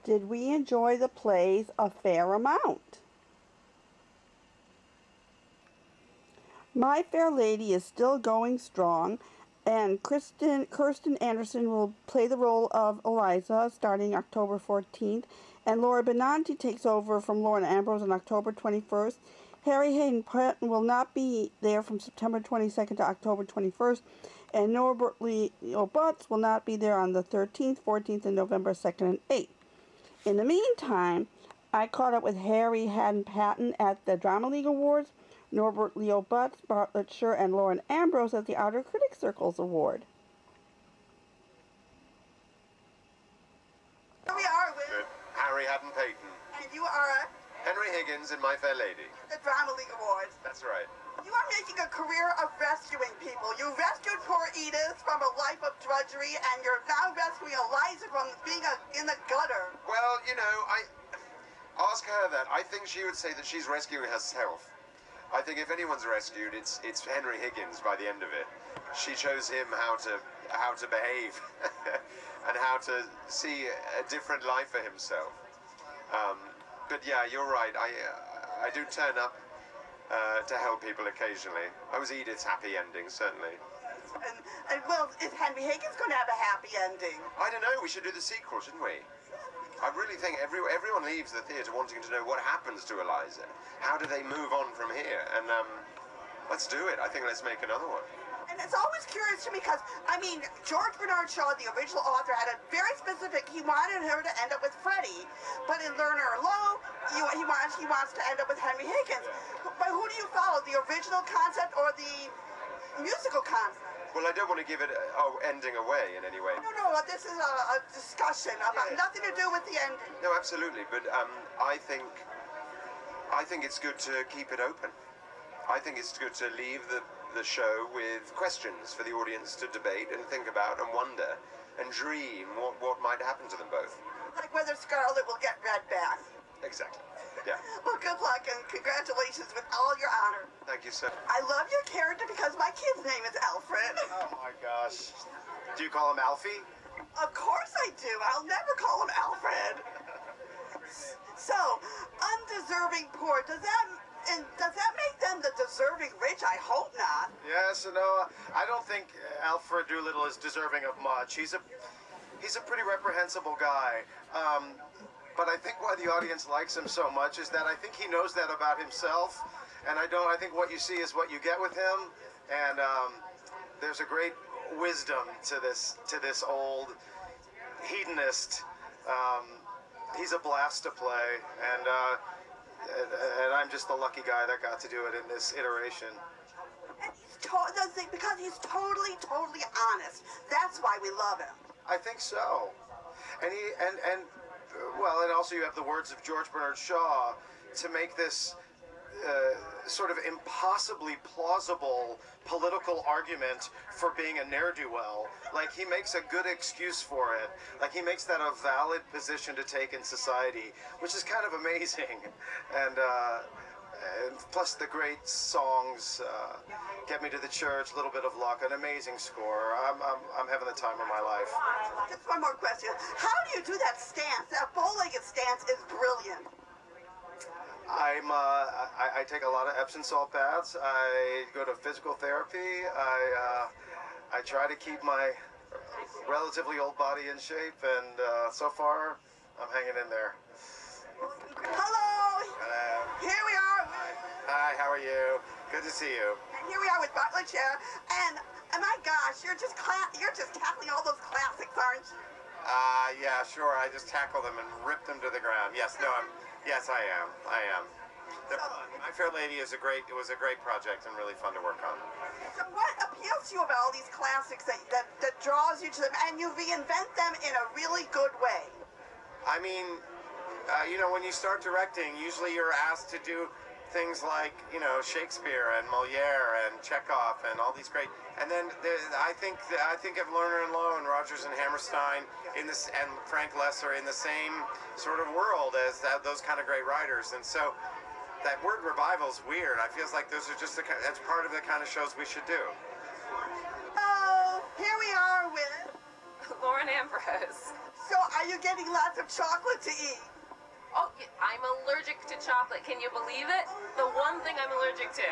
Did we enjoy the plays a fair amount? My Fair Lady is still going strong, and Kirsten Anderson will play the role of Eliza starting October 14th, and Laura Benanti takes over from Lauren Ambrose on October 21st. Harry Hadden-Paton will not be there from September 22nd to October 21st, and Norbert Butz will not be there on the 13th, 14th, and November 2nd and 8th. In the meantime, I caught up with Harry Hadden-Paton at the Drama League Awards, Norbert Butz, Bartlett, Sher, and Lauren Ambrose at the Outer Critics Circles Award. Here we are with Harry Hadden-Paton. And you are Henry Higgins in My Fair Lady. The Drama League Awards. That's right. You are making a career of rescuing people. You rescued poor Edith from a life of drudgery, and you're now rescuing Eliza from being in the gutter. Well, you know, I ask her that. I think she would say that she's rescuing herself. I think if anyone's rescued, it's Henry Higgins by the end of it. She shows him how to behave and how to see a different life for himself. But yeah, you're right. I do turn up to help people occasionally. I was Edith's happy ending, certainly. And well, is Henry Higgins going to have a happy ending? I don't know. We should do the sequel, shouldn't we? I really think everyone leaves the theatre wanting to know what happens to Eliza. How do they move on from here? And let's do it. I think let's make another one. And it's always curious to me because, I mean, George Bernard Shaw, the original author, had a very specific, he wanted her to end up with Freddie. But in Lerner Lowe, he wants to end up with Henry Higgins. But who do you follow, the original concept or the musical concept? Well, I don't want to give it ending away in any way. No, this is a discussion about nothing to do with the ending. No, absolutely, but I think it's good to keep it open. I think it's good to leave the show with questions for the audience to debate and think about and wonder and dream what might happen to them both. Like whether Scarlett will get Red back. Exactly. Yeah. Well, good luck and congratulations with all your honor. Thank you, sir. I love your character because my kid's name is Alfred. Oh my gosh. Do you call him Alfie? Of course I do. I'll never call him Alfred. So, undeserving poor, does that make them the deserving rich? I hope not. Yes, no, I don't think Alfred Doolittle is deserving of much. He's a pretty reprehensible guy. But I think why the audience likes him so much is that I think he knows that about himself, and I think what you see is what you get with him, and there's a great wisdom to this old hedonist. He's a blast to play, and I'm just the lucky guy that got to do it in this iteration. And because he's totally honest. That's why we love him. I think so, and well, and also you have the words of George Bernard Shaw to make this sort of impossibly plausible political argument for being a ne'er-do-well. Like, he makes a good excuse for it. Like, he makes that a valid position to take in society, which is kind of amazing. And plus the great songs, Get Me to the Church, Little Bit of Luck, an amazing score. I'm having the time of my life. Just one more question. How do you do that stance? That bow-legged stance is brilliant. I take a lot of Epsom salt baths. I go to physical therapy. I try to keep my relatively old body in shape, and so far, I'm hanging in there. Hello! Here we are. Hi, how are you? Good to see you. And here we are with Bartlett, Sher, and my gosh, you're just tackling all those classics, aren't you? Yeah, sure. I just tackle them and rip them to the ground. Yes, I am. They're fun. My Fair Lady was a great project and really fun to work on. So what appeals to you about all these classics that draws you to them, and you reinvent them in a really good way? I mean, you know, when you start directing, usually you're asked to do things like, you know, Shakespeare and Moliere and Chekhov and all these great, and then I think of Lerner and Lowe and Rodgers and Hammerstein and Frank Lesser in the same sort of world as those kind of great writers. And so that word revival is weird. I feels like those are just that's part of the kind of shows we should do. Oh, here we are with Lauren Ambrose. So are you getting lots of chocolate to eat? Oh, I'm allergic to chocolate. Can you believe it? The one thing I'm allergic to.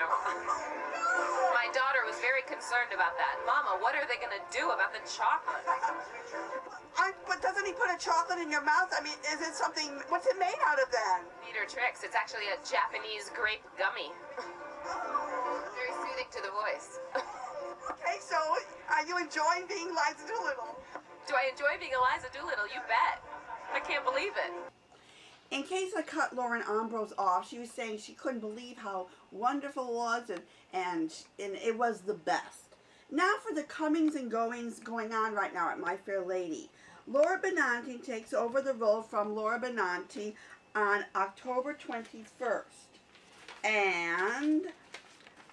My daughter was very concerned about that. Mama, what are they going to do about the chocolate? But doesn't he put a chocolate in your mouth? I mean, is it something, what's it made out of then? Peter tricks. It's actually a Japanese grape gummy. Very soothing to the voice. Okay, so are you enjoying being Eliza Doolittle? Do I enjoy being Eliza Doolittle? You bet. I can't believe it. In case I cut Lauren Ambrose off, she was saying she couldn't believe how wonderful it was, and it was the best. Now for the comings and goings going on right now at My Fair Lady. Laura Benanti takes over the role from Laura Benanti on October 21st. And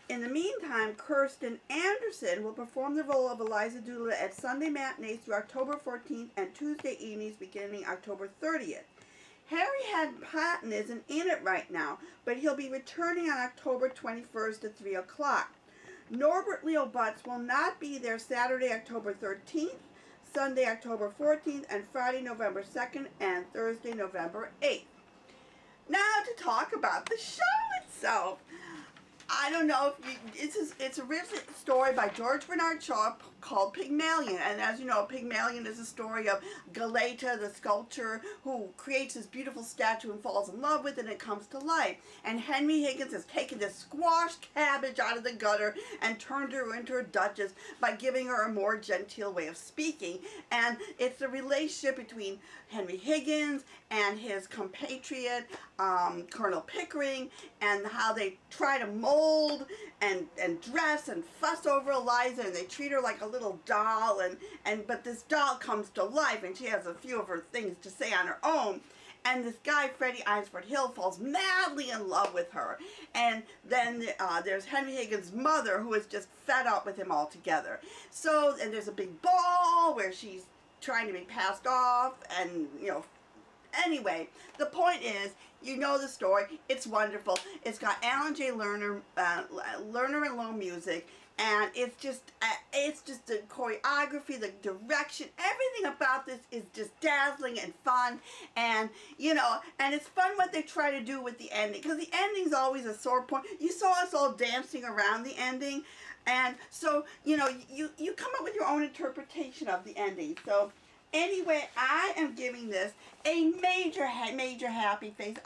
in the meantime, Kirsten Anderson will perform the role of Eliza Doolittle at Sunday matinees through October 14th and Tuesday evenings beginning October 30th. Harry Hadden-Paton isn't in it right now, but he'll be returning on October 21st at 3 o'clock. Norbert Leo Butz will not be there Saturday, October 13th, Sunday, October 14th, and Friday, November 2nd, and Thursday, November 8th. Now to talk about the show itself. I don't know if you, it's a original story by George Bernard Shaw called Pygmalion, and as you know, Pygmalion is a story of Galata, the sculptor, who creates this beautiful statue and falls in love with it, and it comes to life. And Henry Higgins has taken this squashed cabbage out of the gutter and turned her into a duchess by giving her a more genteel way of speaking. And it's the relationship between Henry Higgins and his compatriot, Colonel Pickering, and how they try to mold and dress and fuss over Eliza, and they treat her like a little doll, but this doll comes to life, and she has a few of her things to say on her own. And this guy, Freddie Einsford Hill, falls madly in love with her. And then there's Henry Higgins' mother, who is just fed up with him altogether. So, and there's a big ball where she's trying to be passed off, and, you know, anyway, the point is, you know the story. It's wonderful. It's got Alan J. Lerner and Low music, and it's just the choreography, the direction, everything about this is just dazzling and fun, and you know, and it's fun what they try to do with the ending, because the ending's always a sore point. You saw us all dancing around the ending, and so you know, you come up with your own interpretation of the ending. So anyway, I am giving this a major happy face.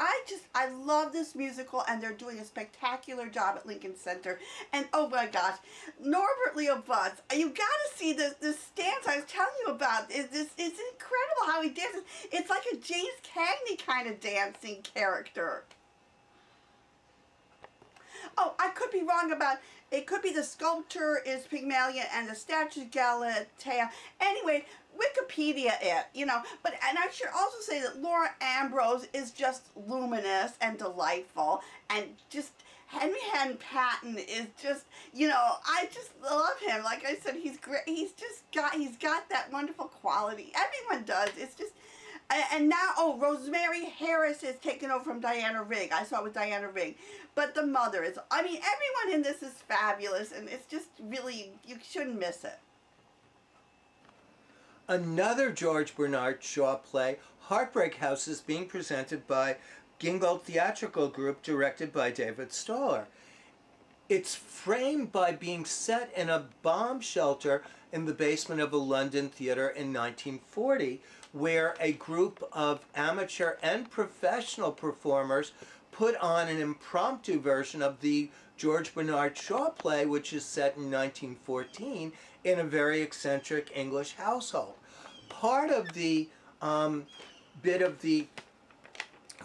I love this musical, and they're doing a spectacular job at Lincoln Center. And oh my gosh, Norbert Leo Butz, you gotta see this dance I was telling you about. It's incredible how he dances. It's like a James Cagney kind of dancing character. Oh, I could be wrong about, it could be the sculptor is Pygmalion and the statue is Galatea. Anyway, Wikipedia it, you know, and I should also say that Laura Ambrose is just luminous and delightful, and just Henry Hadden-Paton is just, you know, I just love him. Like I said, he's great. He's got that wonderful quality. Everyone does. It's just, and now, oh, Rosemary Harris is taken over from Diana Rigg. I saw it with Diana Rigg. But the mother is, I mean, everyone in this is fabulous, and it's just really, you shouldn't miss it. Another George Bernard Shaw play, Heartbreak House, is being presented by Gingold Theatrical Group, directed by David Stoller. It's framed by being set in a bomb shelter in the basement of a London theater in 1940, where a group of amateur and professional performers put on an impromptu version of the George Bernard Shaw play, which is set in 1914 in a very eccentric English household. Part of the bit of the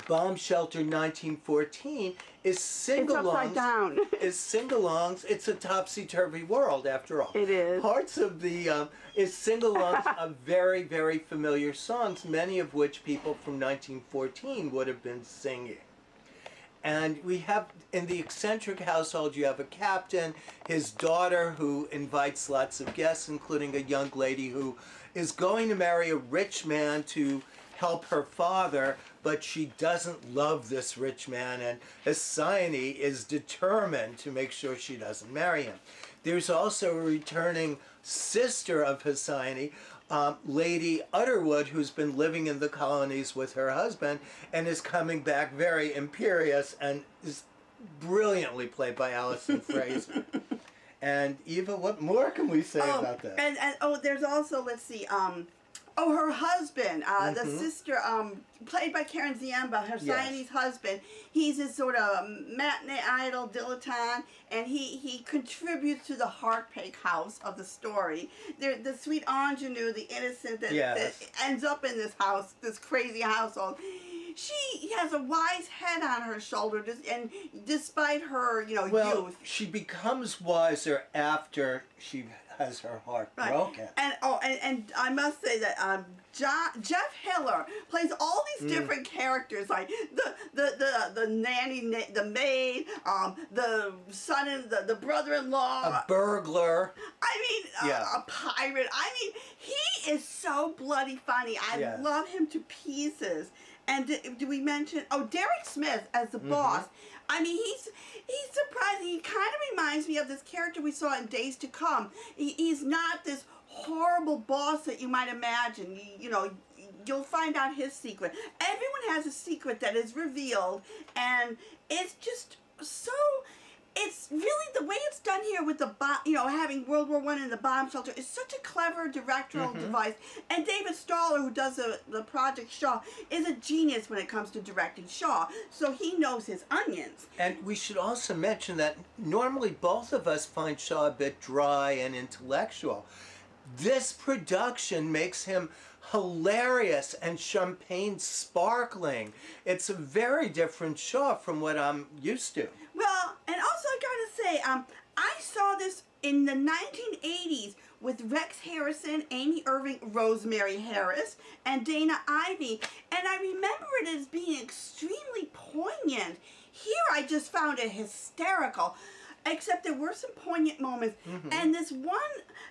bomb shelter 1914 is sing-alongs. It's upside down. Is sing-alongs. It's a topsy-turvy world, after all. It is. Parts of the is sing-alongs of very, very familiar songs, many of which people from 1914 would have been singing. And we have, in the eccentric household, you have a captain, his daughter, who invites lots of guests, including a young lady who is going to marry a rich man to help her father, but she doesn't love this rich man, and Hesione is determined to make sure she doesn't marry him. There's also a returning sister of Hesione, Lady Utterwood, who's been living in the colonies with her husband and is coming back very imperious and is brilliantly played by Alison Fraser. And Eva, what more can we say about that? And there's also, let's see, her husband, the sister, played by Karen Ziemba, her Siamese husband. He's this sort of matinee idol dilettante, and he contributes to the Heartbreak house of the story. The sweet ingenue, the innocent that ends up in this house, this crazy household. She has a wise head on her shoulder, and despite her, youth. She becomes wiser after she has her heart broken. And I must say that Jeff Hiller plays all these different characters, like the nanny, the maid, the son and the brother-in-law, a burglar. I mean, a pirate. I mean, he is so bloody funny. I love him to pieces. And do we mention, Derek Smith as the boss. I mean, he's surprising. He kind of reminds me of this character we saw in Days to Come. He's not this horrible boss that you might imagine. You'll find out his secret. Everyone has a secret that is revealed, and it's just so... It's really the way it's done here with the having World War I in the bomb shelter is such a clever directorial device. And David Staller, who does the Project Shaw, is a genius when it comes to directing Shaw. So he knows his onions. And we should also mention that normally both of us find Shaw a bit dry and intellectual. This production makes him hilarious and champagne sparkling. It's a very different Shaw from what I'm used to. Well, and also I gotta say, I saw this in the 1980s with Rex Harrison, Amy Irving, Rosemary Harris, and Dana Ivey, and I remember it as being extremely poignant. Here I just found it hysterical. Except there were some poignant moments, and this one,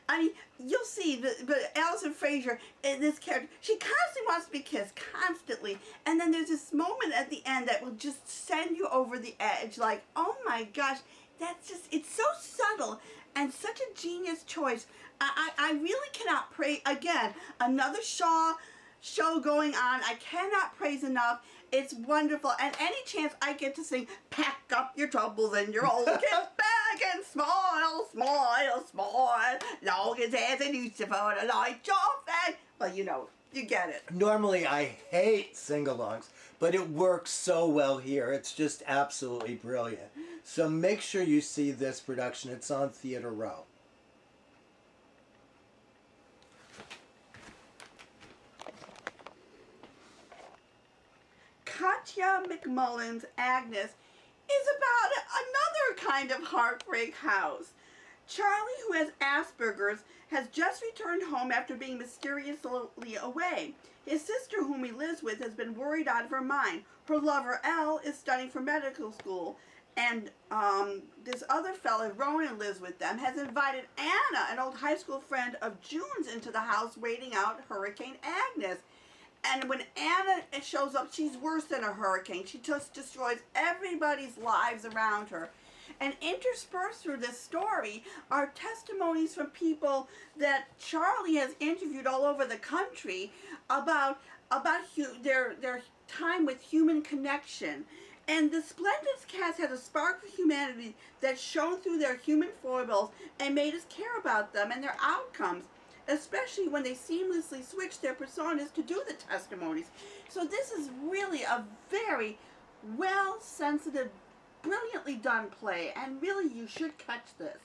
I mean, you'll see, but Alison Fraser, this character, she constantly wants to be kissed, constantly, and then there's this moment at the end that will just send you over the edge, like, oh my gosh, that's just, it's so subtle, and such a genius choice. I really cannot praise, again, another Shaw show going on, I cannot praise enough. It's wonderful, and any chance I get to sing, pack up your troubles and your old get back and smile, smile, smile, long as there's a Lucifer to light your face. Well, you get it. Normally I hate sing-alongs, but it works so well here. It's just absolutely brilliant. So make sure you see this production. It's on Theatre Row. Katya McMullen's Agnes is about another kind of heartbreak house. Charlie, who has Asperger's, has just returned home after being mysteriously away. His sister, whom he lives with, has been worried out of her mind. Her lover, Elle, is studying for medical school. And this other fellow, Ronan, lives with them, has invited Anna, an old high school friend of June's, into the house waiting out Hurricane Agnes. And when Anna shows up, she's worse than a hurricane. She just destroys everybody's lives around her. And interspersed through this story are testimonies from people that Charlie has interviewed all over the country about their time with human connection. And the splendid cast has a spark of humanity that shone through their human foibles and made us care about them and their outcomes, especially when they seamlessly switch their personas to do the testimonies. So this is really a very well-sensitive, brilliantly done play, and really you should catch this.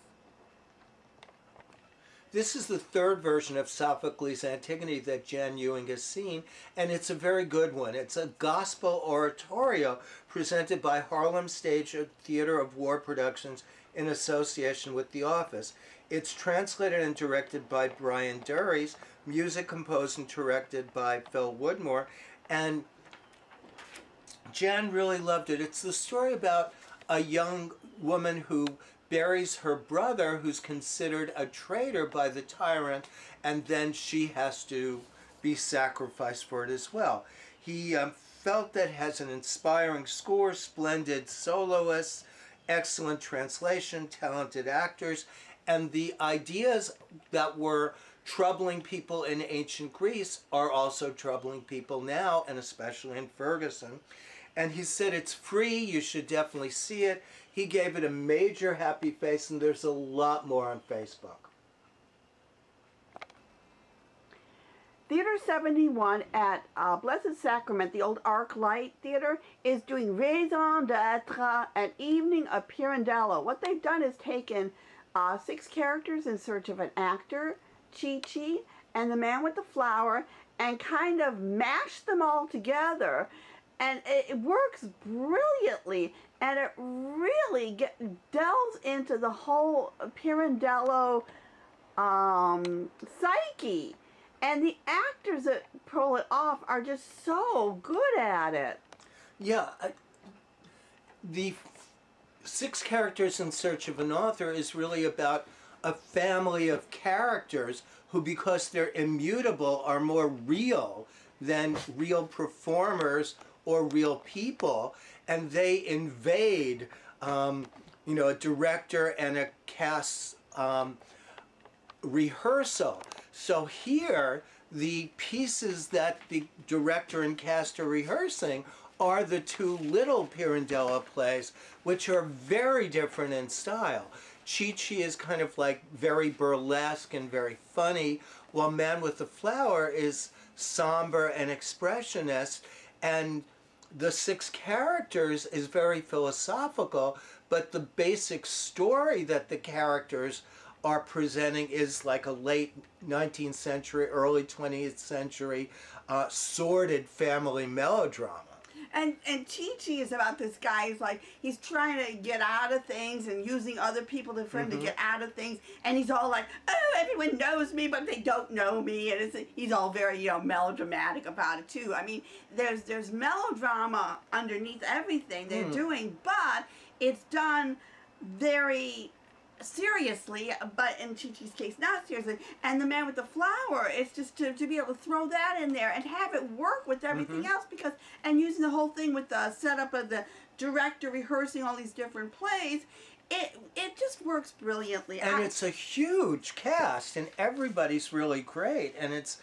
This is the third version of Sophocles' Antigone that Jan Ewing has seen, and it's a very good one. It's a gospel oratorio presented by Harlem Stage Theater of War Productions in association with The Office. It's translated and directed by Brian Duries, music composed and directed by Phil Woodmore, and Jan really loved it. It's the story about a young woman who buries her brother, who's considered a traitor by the tyrant, and then she has to be sacrificed for it as well. He felt that it has an inspiring score, splendid soloists, excellent translation, talented actors, and the ideas that were troubling people in ancient Greece are also troubling people now, and especially in Ferguson. And he said it's free, you should definitely see it. He gave it a major happy face, and there's a lot more on Facebook. Theater 71 at Blessed Sacrament, the old Arc Light Theater, is doing Raison d'être, an evening of Pirandello. What they've done is taken 6 characters in search of an actor, Chi-Chi, and the man with the flower, and kind of mashed them all together. And it works brilliantly, and it really delves into the whole Pirandello psyche. And the actors that pull it off are just so good at it. Yeah, the 6 characters in search of an author is really about a family of characters who, because they're immutable, are more real than real performers or real people, and they invade, a director and a cast rehearsal. So here, the pieces that the director and cast are rehearsing are the 2 little Pirandello plays, which are very different in style. Chi-Chi is kind of like very burlesque and very funny, while Man with the Flower is somber and expressionist, and the 6 characters is very philosophical, but the basic story that the characters are presenting is like a late 19th century, early 20th century sordid family melodrama. And Chi-Chi is about this guy. He's trying to get out of things and using other people for him to get out of things. And he's all like, oh, everyone knows me, but they don't know me. And he's all very, melodramatic about it too. I mean, there's melodrama underneath everything they're doing, but it's done very seriously, but in Chi-Chi's case, not seriously. And the Man with the Flower, it's just to be able to throw that in there and have it work with everything else, and using the whole thing with the setup of the director rehearsing all these different plays, it just works brilliantly. And it's a huge cast, and everybody's really great, and it's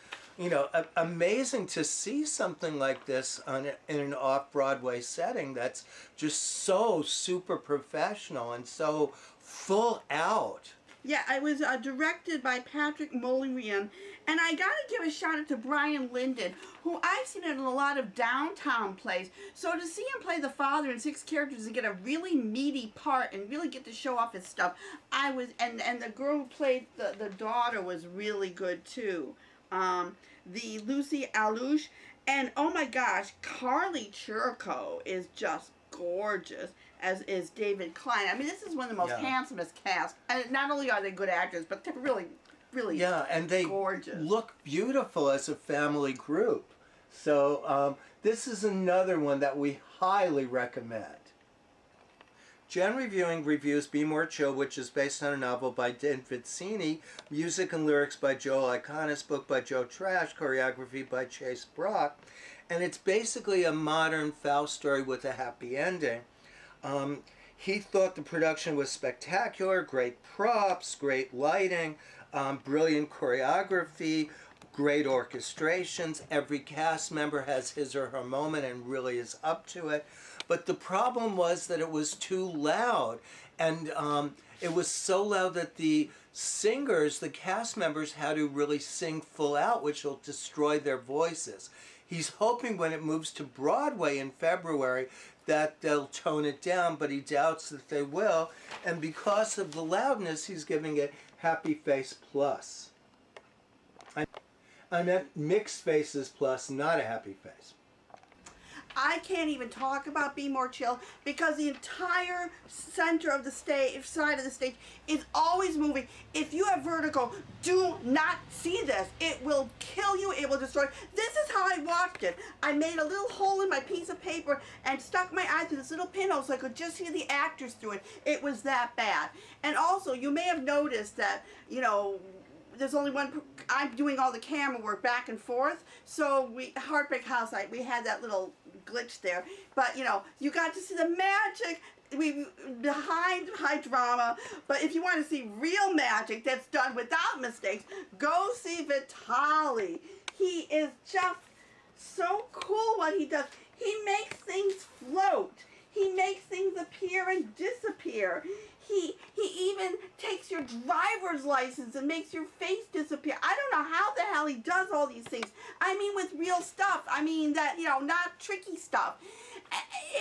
amazing to see something like this in an off-Broadway setting that's just so super professional and so full out. Yeah, it was directed by Patrick Mulligan, and I gotta give a shout out to Brian Linden, who I've seen in a lot of downtown plays. So to see him play the father in 6 characters and get a really meaty part and really get to show off his stuff, and the girl who played the daughter was really good too. The Lucy Alouche, and oh my gosh, Carly Churko is just gorgeous, as is David Klein. I mean, this is one of the most handsomest cast. And not only are they good actors, but they're really, really and they gorgeous. Look beautiful as a family group. So this is another one that we highly recommend. Jen Reviewing reviews Be More Chill, which is based on a novel by Dan Vizzini, music and lyrics by Joel Iconis, book by Joe Trash, choreography by Chase Brock, and it's basically a modern Faust story with a happy ending. He thought the production was spectacular, great props, great lighting, brilliant choreography, great orchestrations. Every cast member has his or her moment and really is up to it. But the problem was that it was too loud, and it was so loud that the singers, the cast members, had to really sing full out, which will destroy their voices. He's hoping when it moves to Broadway in February that they'll tone it down, but he doubts that they will, and because of the loudness, he's giving it Happy Face Plus. I meant Mixed Faces Plus, not a happy face. I can't even talk about Be More Chill because the entire center of the stage, side of the stage, is always moving. If you have vertigo, do not see this. It will kill you. It will destroy. This is how I watched it. I made a little hole in my piece of paper and stuck my eye through this little pinhole so I could just see the actors through it. It was that bad. And also, you may have noticed that, there's only one. I'm doing all the camera work back and forth. So Heartbreak House, we had that little glitch there. But you got to see the magic behind high drama, but if you want to see real magic that's done without mistakes, go see Vitaly. He is just so cool what he does. He makes things float. He makes things appear and disappear. He even takes your driver's license and makes your face disappear. I don't know how the hell he does all these things. I mean, with real stuff. I mean, that, you know, not tricky stuff.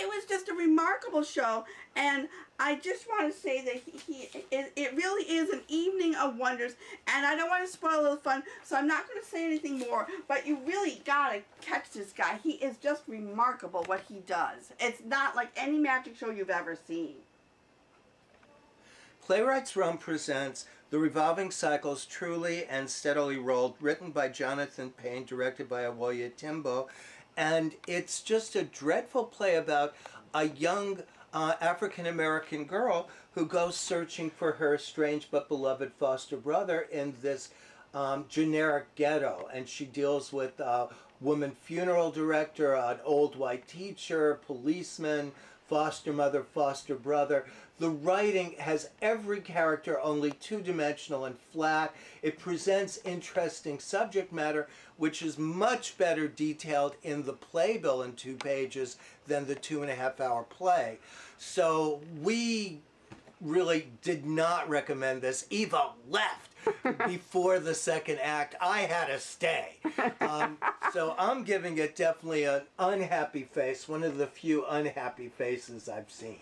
It was just a remarkable show, and I just want to say that it really is an evening of wonders, and I don't want to spoil the fun, so I'm not going to say anything more, but you really got to catch this guy. He is just remarkable what he does. It's not like any magic show you've ever seen. Playwrights Room presents The Revolving Cycles Truly and Steadily Rolled, written by Jonathan Payne, directed by Awoye Timbo. And it's just a dreadful play about a young African-American girl who goes searching for her estranged but beloved foster brother in this generic ghetto. And she deals with a woman funeral director, an old white teacher, policeman, foster mother, foster brother. The writing has every character only two-dimensional and flat. It presents interesting subject matter, which is much better detailed in the playbill in 2 pages than the 2.5-hour play. So we really did not recommend this. Eva left before the second act. I had to stay. So I'm giving it definitely an unhappy face, one of the few unhappy faces I've seen.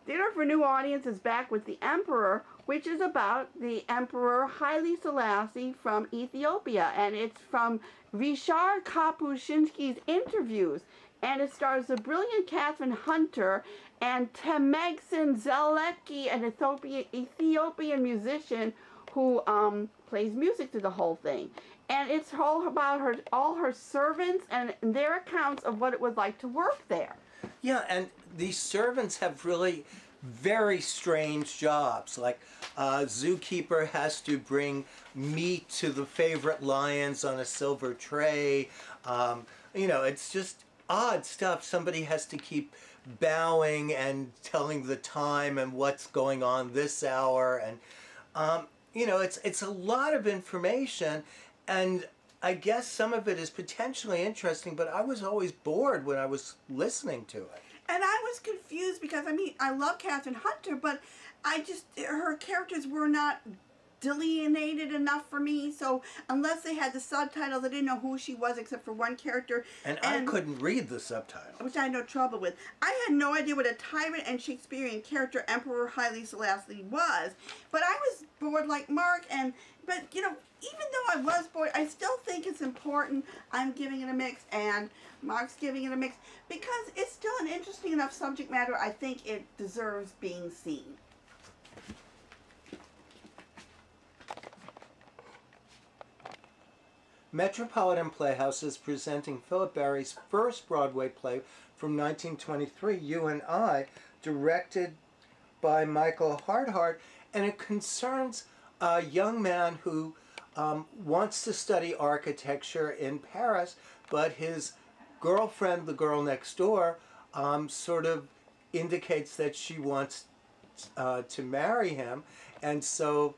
Theater for New Audience is back with The Emperor, which is about the Emperor Haile Selassie from Ethiopia, and it's from Ryszard Kapuscinski's interviews, and it stars the brilliant Catherine Hunter and Temegsen Zelecki, an Ethiopian musician who plays music to the whole thing. And it's all about all her servants and their accounts of what it was like to work there. Yeah, and these servants have really very strange jobs. Like zookeeper has to bring meat to the favorite lions on a silver tray. You know, it's just odd stuff. Somebody has to keep bowing and telling the time and what's going on this hour. And, you know, it's a lot of information. And I guess some of it is potentially interesting, but I was always bored when I was listening to it. And I was confused because, I mean, I love Catherine Hunter, but her characters were not delineated enough for me, so unless they had the subtitles, I didn't know who she was except for one character. And I couldn't read the subtitles. Which I had no trouble with. I had no idea what a tyrant and Shakespearean character Emperor Haile Selassie was, but I was bored like Mark, but, you know, even though I was bored, I still think it's important. I'm giving it a mix, and Mark's giving it a mix, because it's still an interesting enough subject matter. I think it deserves being seen. Metropolitan Playhouse is presenting Philip Barry's first Broadway play from 1923, You and I, directed by Michael Hardhart, and it concerns a young man who wants to study architecture in Paris, but his girlfriend, the girl next door, sort of indicates that she wants to marry him, and so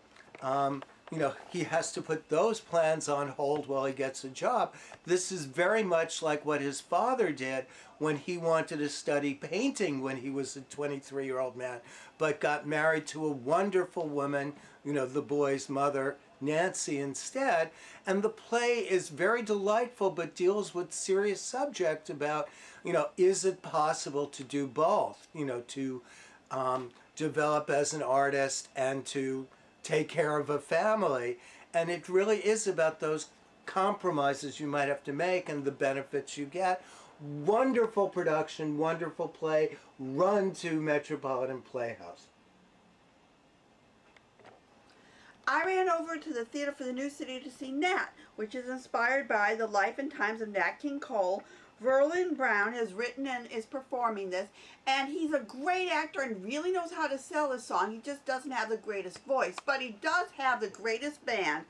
you know, he has to put those plans on hold while he gets a job. This is very much like what his father did when he wanted to study painting when he was a 23-year-old man, but got married to a wonderful woman, you know, the boy's mother, Nancy, instead. And the play is very delightful, but deals with serious subject about, you know, is it possible to do both? You know, to develop as an artist and to take care of a family. And it really is about those compromises you might have to make and the benefits you get. Wonderful production, wonderful play. Run to Metropolitan Playhouse. I ran over to the Theater for the New City to see Nat, which is inspired by the life and times of Nat King Cole. Verlin Brown has written and is performing this, and he's a great actor and really knows how to sell his song. He just doesn't have the greatest voice, but he does have the greatest band.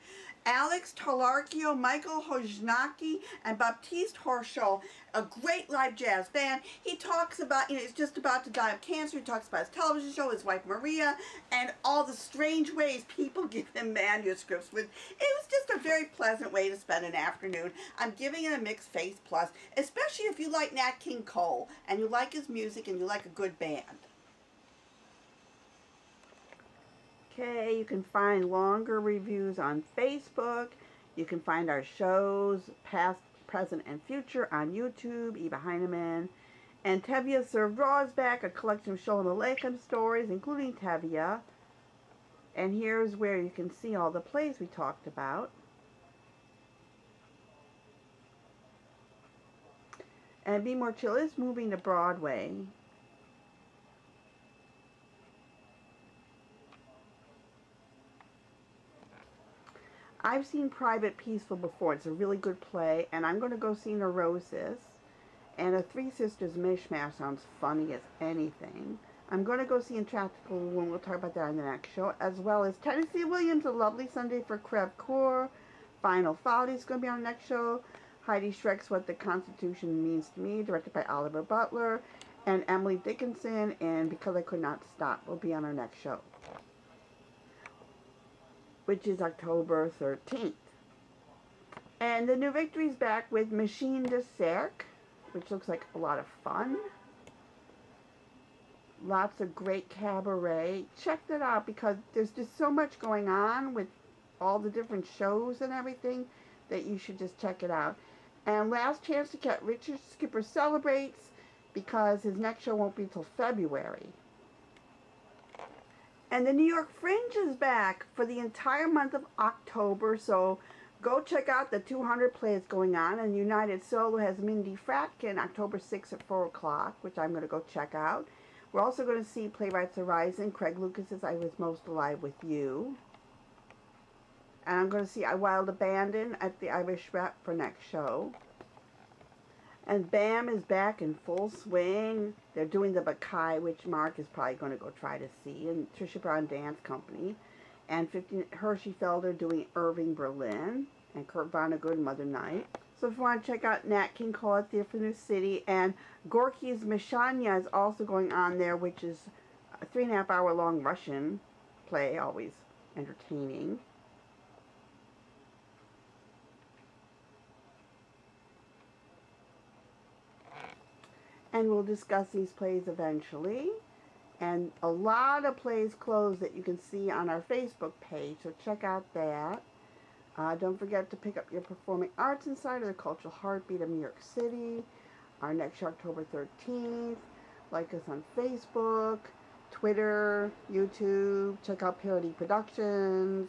Alex Talarkio, Michael Hojnaki, and Baptiste Horschel, a great live jazz band. He talks about, he's just about to die of cancer. He talks about his television show, his wife Maria, and all the strange ways people give him manuscripts. It was just a very pleasant way to spend an afternoon. I'm giving it a mixed face plus, especially if you like Nat King Cole, and you like his music, and you like a good band. Okay, you can find longer reviews on Facebook. You can find our shows, past, present, and future, on YouTube, Eva Heinemann. And Tevye Served Raw is back, a collection of Sholem Aleichem stories, including Tevye. And here's where you can see all the plays we talked about. And Be More Chill is moving to Broadway. I've seen Private Peaceful before. It's a really good play, and I'm going to go see Neurosis. And A Three Sisters Mishmash sounds funny as anything. I'm going to go see Intractable Woman. We'll talk about that on the next show. As well as Tennessee Williams, A Lovely Sunday for Creve Coeur. Final Folly is going to be on the next show. Heidi Schreck's What the Constitution Means to Me, directed by Oliver Butler. And Emily Dickinson, and Because I Could Not Stop, will be on our next show, which is October 13th. And the New Victory's back with Machine de Cirque, which looks like a lot of fun. Lots of great cabaret. Check that out, because there's just so much going on with all the different shows and everything that you should just check it out. And last chance to get Richard Skipper Celebrates, because his next show won't be until February. And the New York Fringe is back for the entire month of October, so go check out the 200 plays going on. And United Solo has Mindy Fratkin October 6th at 4 o'clock, which I'm going to go check out. We're also going to see Playwrights Horizon, Craig Lucas's I Was Most Alive With You. And I'm going to see I Wild Abandon at the Irish Rep for next show. And BAM is back in full swing. They're doing the Bacchae, which Mark is probably going to go try to see, and Trisha Brown Dance Company. And Hershey Felder doing Irving Berlin, and Kurt Vonnegut, Mother Night. So if you want to check out Nat King Cole at Theatre for New City, and Gorky's Mishanya is also going on there, which is a 3.5 hour long Russian play, always entertaining. And we'll discuss these plays eventually. And a lot of plays closed that you can see on our Facebook page, so check out that. Don't forget to pick up your Performing Arts Insider, the Cultural Heartbeat of New York City. Our next show, October 13th. Like us on Facebook, Twitter, YouTube. Check out Parody Productions.